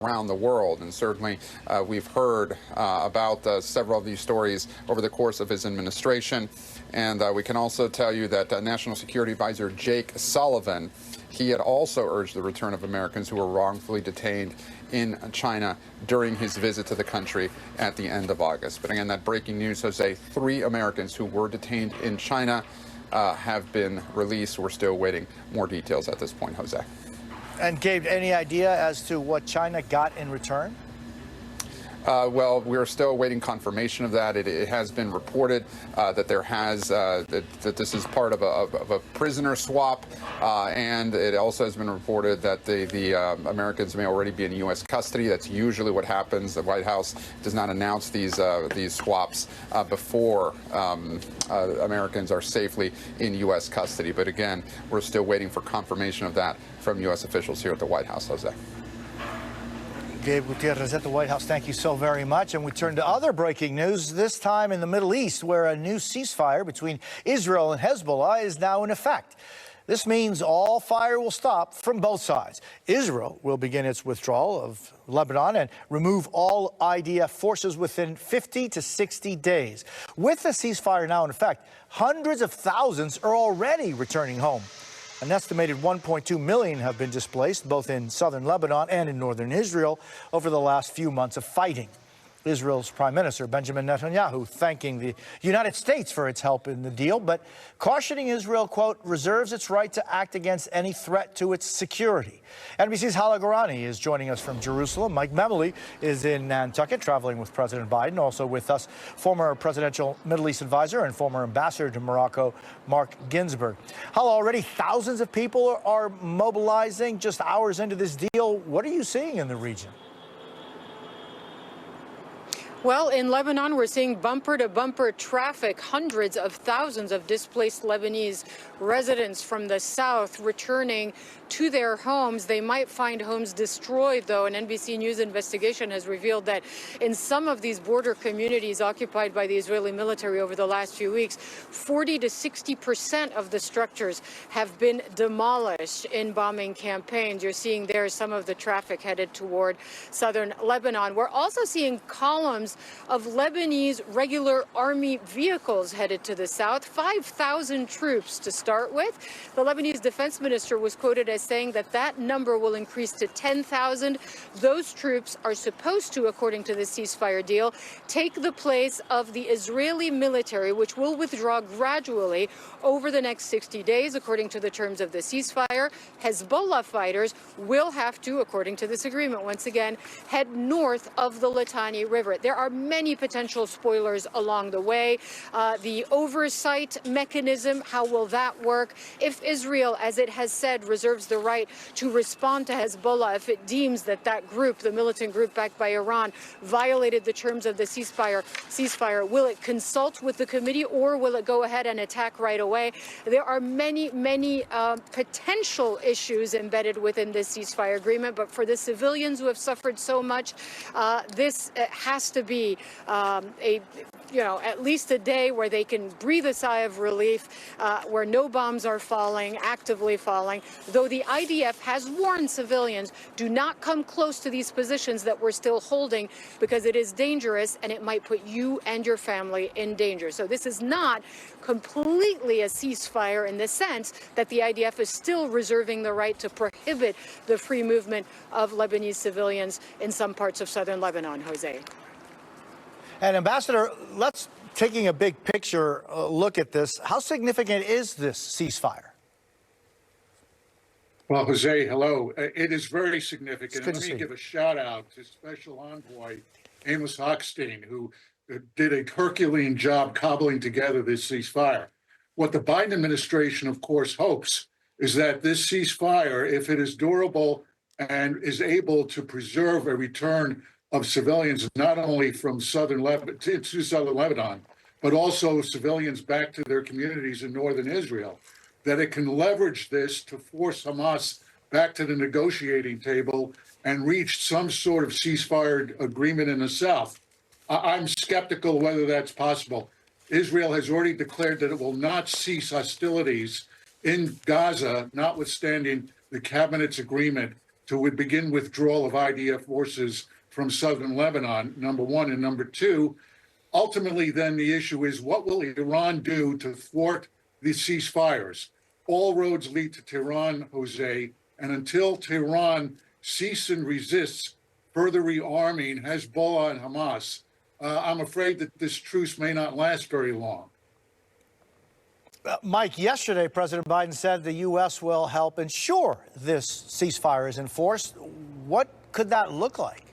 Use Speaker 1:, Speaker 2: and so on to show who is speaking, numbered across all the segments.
Speaker 1: around the world. And certainly we've heard about several of these stories over the course of his administration. And we can also tell you that National Security Advisor Jake Sullivan, he had also urged the return of Americans who were wrongfully detained in China during his visit to the country at the end of August. But again, that breaking news, Jose, 3 Americans who were detained in China have been released. We're still waiting more details at this point, Jose.
Speaker 2: And Gabe, any idea as to what China got in return?
Speaker 1: Well, we're still awaiting confirmation of that. It has been reported that there has that this is part of a prisoner swap, and it also has been reported that the Americans may already be in U.S. custody. That's usually what happens. The White House does not announce these swaps before Americans are safely in U.S. custody. But again, we're still waiting for confirmation of that from U.S. officials here at the White House, Jose.
Speaker 2: Gabe Gutierrez at the White House, thank you so very much. And we turn to other breaking news, this time in the Middle East, where a new ceasefire between Israel and Hezbollah is now in effect. This means all fire will stop from both sides. Israel will begin its withdrawal of Lebanon and remove all IDF forces within 50 to 60 days. With the ceasefire now in effect, hundreds of thousands are already returning home. An estimated 1.2 million have been displaced, both in southern Lebanon and in northern Israel, over the last few months of fighting. Israel's Prime Minister Benjamin Netanyahu thanking the United States for its help in the deal, but cautioning Israel, quote, reserves its right to act against any threat to its security. NBC's Hala Garani is joining us from Jerusalem. Mike Memoli is in Nantucket, traveling with President Biden. Also with us, former presidential Middle East advisor and former ambassador to Morocco, Mark Ginsburg. Hala, already thousands of people are mobilizing just hours into this deal. What are you seeing in the region?
Speaker 3: Well, in Lebanon, we're seeing bumper-to-bumper traffic. Hundreds of thousands of displaced Lebanese residents from the south returning to their homes. They might find homes destroyed, though. An NBC News investigation has revealed that in some of these border communities occupied by the Israeli military over the last few weeks, 40 to 60% of the structures have been demolished in bombing campaigns. You're seeing there some of the traffic headed toward southern Lebanon. We're also seeing columns of Lebanese regular army vehicles headed to the south, 5,000 troops to start with. The Lebanese defense minister was quoted as saying that that number will increase to 10,000. Those troops are supposed to, according to the ceasefire deal, take the place of the Israeli military, which will withdraw gradually over the next 60 days, according to the terms of the ceasefire. Hezbollah fighters will have to, according to this agreement, once again, head north of the Litani River. There are many potential spoilers along the way. The oversight mechanism, how will that work? If Israel, as it has said, reserves the right to respond to Hezbollah, if it deems that that group, the militant group backed by Iran, violated the terms of the ceasefire, will it consult with the committee or will it go ahead and attack right away? There are many potential issues embedded within this ceasefire agreement, but for the civilians who have suffered so much, this has to be at least a day where they can breathe a sigh of relief, where no bombs are falling, actively falling, though the IDF has warned civilians, do not come close to these positions that we're still holding because it is dangerous and it might put you and your family in danger. So this is not completely a ceasefire in the sense that the IDF is still reserving the right to prohibit the free movement of Lebanese civilians in some parts of southern Lebanon, Jose.
Speaker 2: And Ambassador, let's taking a big picture look at this. How significant is this ceasefire?
Speaker 4: Well, Jose, hello. It is very significant.
Speaker 2: Let
Speaker 4: me give a shout out to Special Envoy Amos Hochstein, who did a Herculean job cobbling together this ceasefire. What the Biden administration, of course, hopes is that this ceasefire, if it is durable and is able to preserve a return of civilians, not only from southern Lebanon to southern Lebanon, but also civilians back to their communities in northern Israel, that it can leverage this to force Hamas back to the negotiating table and reach some sort of ceasefire agreement in the south. I'm skeptical whether that's possible. Israel has already declared that it will not cease hostilities in Gaza, notwithstanding the cabinet's agreement to begin withdrawal of IDF forces from southern Lebanon, number one. And number two, ultimately, then the issue is what will Iran do to thwart the ceasefires? All roads lead to Tehran, Jose, and until Tehran cease and resists further rearming Hezbollah and Hamas, I'm afraid that this truce may not last very long.
Speaker 2: Mike, yesterday, President Biden said the U.S. will help ensure this ceasefire is enforced. What could that look like?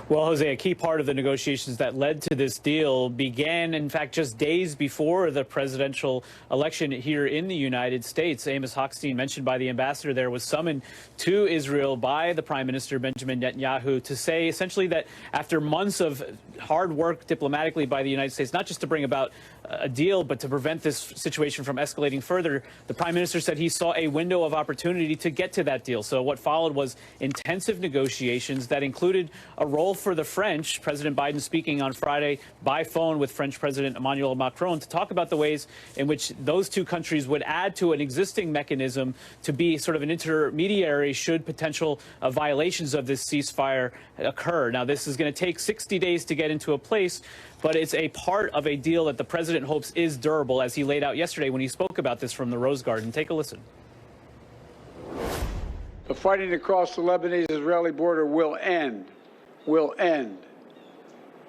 Speaker 5: Well, Jose, a key part of the negotiations that led to this deal began, in fact, just days before the presidential election here in the United States. Amos Hochstein, mentioned by the ambassador there, was summoned to Israel by the Prime Minister Benjamin Netanyahu to say essentially that after months of hard work diplomatically by the United States, not just to bring about a deal, but to prevent this situation from escalating further, the Prime Minister said he saw a window of opportunity to get to that deal. So what followed was intensive negotiations that included a role for the French. President Biden speaking on Friday by phone with French President Emmanuel Macron to talk about the ways in which those two countries would add to an existing mechanism to be sort of an intermediary should potential violations of this ceasefire occur. Now, this is going to take 60 days to get into a place, but it's a part of a deal that the president hopes is durable, as he laid out yesterday when he spoke about this from the Rose Garden. Take a listen.
Speaker 6: The fighting across the Lebanese-Israeli border will end.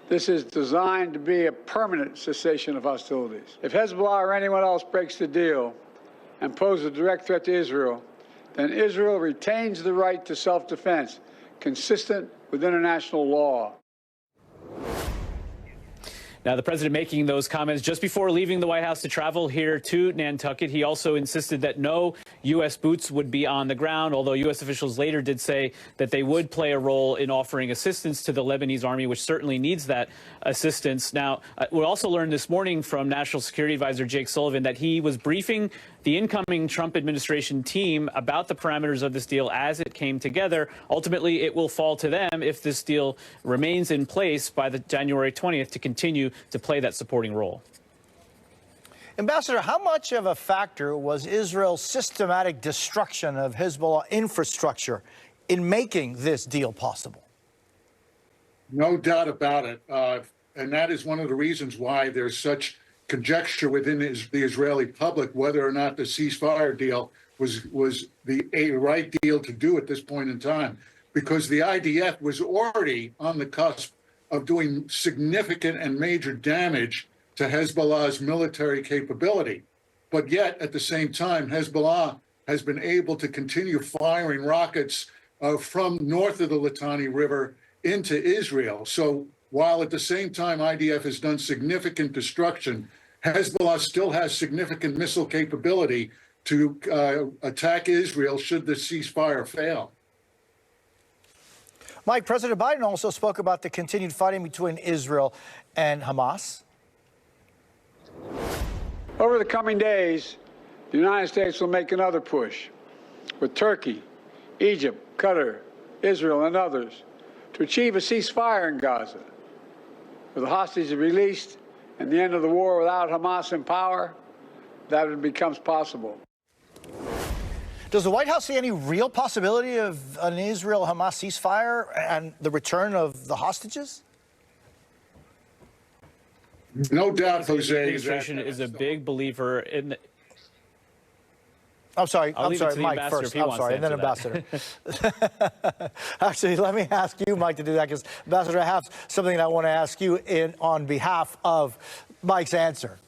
Speaker 6: This is designed to be a permanent cessation of hostilities. If Hezbollah or anyone else breaks the deal and poses a direct threat to Israel, then Israel retains the right to self-defense, consistent with international law.
Speaker 5: Now, the president making those comments just before leaving the White House to travel here to Nantucket. He also insisted that no U.S. boots would be on the ground, although U.S. officials later did say that they would play a role in offering assistance to the Lebanese army, which certainly needs that assistance. Now, we also learned this morning from National Security Advisor Jake Sullivan that he was briefing the incoming Trump administration team about the parameters of this deal as it came together. Ultimately, it will fall to them if this deal remains in place by the January 20th to continue to play that supporting role.
Speaker 2: Ambassador, how much of a factor was Israel's systematic destruction of Hezbollah infrastructure in making this deal possible?
Speaker 4: No doubt about it. And that is one of the reasons why there's such conjecture within the Israeli public whether or not the ceasefire deal was a right deal to do at this point in time, because the IDF was already on the cusp of doing significant and major damage to Hezbollah's military capability. But yet, at the same time, Hezbollah has been able to continue firing rockets from north of the Litani River into Israel. So while at the same time IDF has done significant destruction, Hezbollah still has significant missile capability to attack Israel should the ceasefire fail.
Speaker 2: Mike, President Biden also spoke about the continued fighting between Israel and Hamas.
Speaker 6: Over the coming days, the United States will make another push with Turkey, Egypt, Qatar, Israel, and others to achieve a ceasefire in Gaza. With the hostages released and the end of the war without Hamas in power, that becomes possible.
Speaker 2: Does the White House see any real possibility of an Israel-Hamas ceasefire and the return of the hostages?
Speaker 4: No doubt, Jose.
Speaker 5: The administration is a big believer in the...
Speaker 2: I'm sorry,
Speaker 5: Mike
Speaker 2: first. I'm sorry, and then Ambassador. Actually, let me ask you, Mike, to do that, because Ambassador, I have something I want to ask you on behalf of Mike's answer.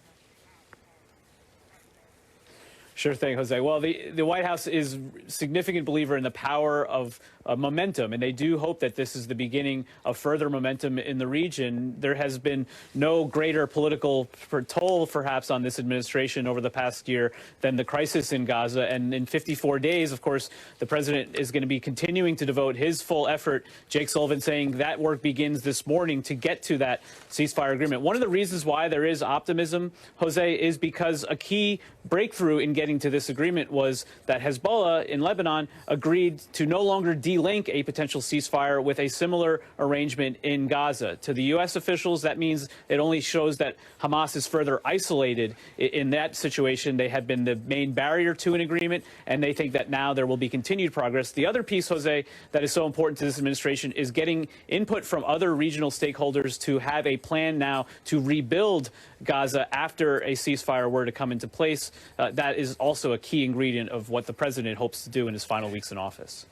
Speaker 5: Sure thing, Jose. Well, the White House is a significant believer in the power of momentum, and they do hope that this is the beginning of further momentum in the region. There has been no greater political toll, perhaps, on this administration over the past year than the crisis in Gaza. And in 54 days, of course, the president is going to be continuing to devote his full effort. Jake Sullivan saying that work begins this morning to get to that ceasefire agreement. One of the reasons why there is optimism, Jose, is because a key breakthrough in getting getting to this agreement was that Hezbollah in Lebanon agreed to no longer delink a potential ceasefire with a similar arrangement in Gaza. To the U.S. officials, that means it only shows that Hamas is further isolated. In that situation, they had been the main barrier to an agreement, and they think that now there will be continued progress. The other piece, Jose, that is so important to this administration is getting input from other regional stakeholders to have a plan now to rebuild Gaza after a ceasefire were to come into place. That is also a key ingredient of what the president hopes to do in his final weeks in office.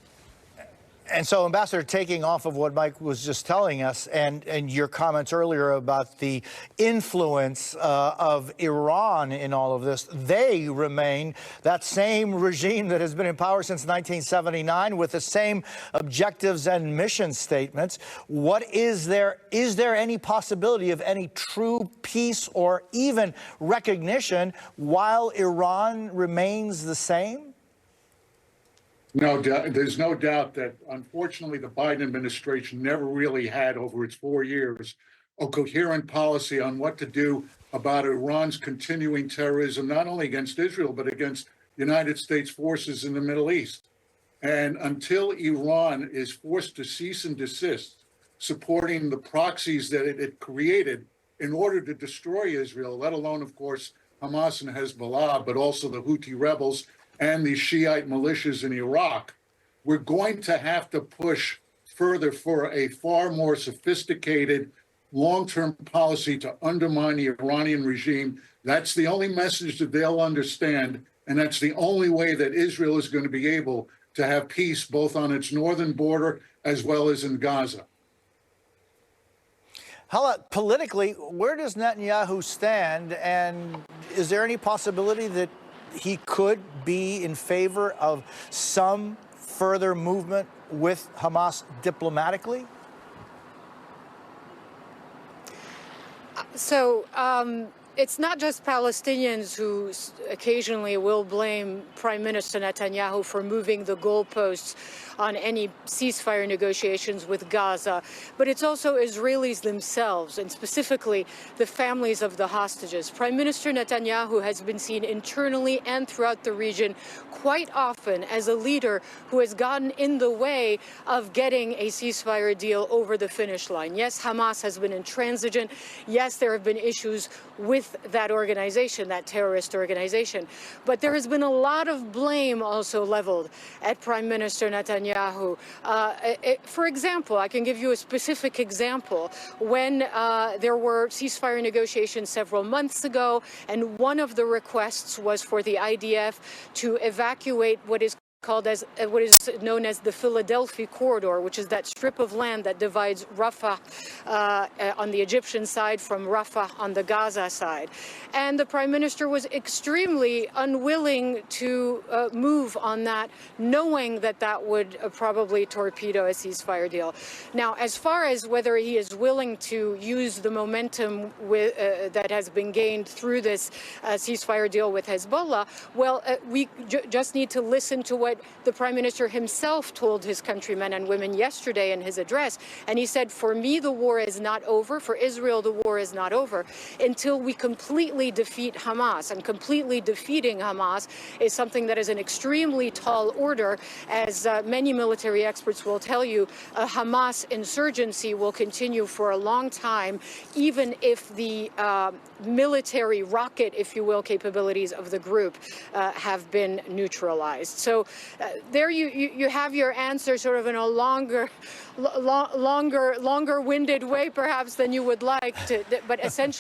Speaker 2: And so, Ambassador, taking off of what Mike was just telling us and your comments earlier about the influence of Iran in all of this, they remain that same regime that has been in power since 1979 with the same objectives and mission statements. What is there any possibility of any true peace or even recognition while Iran remains the same?
Speaker 4: No, there's no doubt that, unfortunately, the Biden administration never really had, over its 4 years, a coherent policy on what to do about Iran's continuing terrorism, not only against Israel, but against United States forces in the Middle East. And until Iran is forced to cease and desist supporting the proxies that it created in order to destroy Israel, let alone, of course, Hamas and Hezbollah, but also the Houthi rebels and the Shiite militias in Iraq, we're going to have to push further for a far more sophisticated long-term policy to undermine the Iranian regime. That's the only message that they'll understand, and that's the only way that Israel is going to be able to have peace both on its northern border as well as in Gaza.
Speaker 2: Hala, politically, where does Netanyahu stand, and is there any possibility that he could be in favor of some further movement with Hamas diplomatically?
Speaker 3: So it's not just Palestinians who occasionally will blame Prime Minister Netanyahu for moving the goalposts on any ceasefire negotiations with Gaza, but it's also Israelis themselves, and specifically the families of the hostages. Prime Minister Netanyahu has been seen internally and throughout the region quite often as a leader who has gotten in the way of getting a ceasefire deal over the finish line. Yes, Hamas has been intransigent. Yes, there have been issues with that organization, that terrorist organization. But there has been a lot of blame also leveled at Prime Minister Netanyahu. For example, I can give you a specific example. When there were ceasefire negotiations several months ago, and one of the requests was for the IDF to evacuate what is known as the Philadelphia corridor, which is that strip of land that divides Rafah on the Egyptian side from Rafah on the Gaza side. And the Prime Minister was extremely unwilling to move on that, knowing that that would probably torpedo a ceasefire deal. Now, as far as whether he is willing to use the momentum that has been gained through this ceasefire deal with Hezbollah, well, we just need to listen to what the Prime Minister himself told his countrymen and women yesterday in his address. And he said, for me, the war is not over. For Israel, the war is not over until we completely defeat Hamas. And completely defeating Hamas is something that is an extremely tall order. As many military experts will tell you, a Hamas insurgency will continue for a long time, even if the military rocket, if you will, capabilities of the group have been neutralized. So there you have your answer, sort of in a longer-winded way, perhaps, than you would like to, but essentially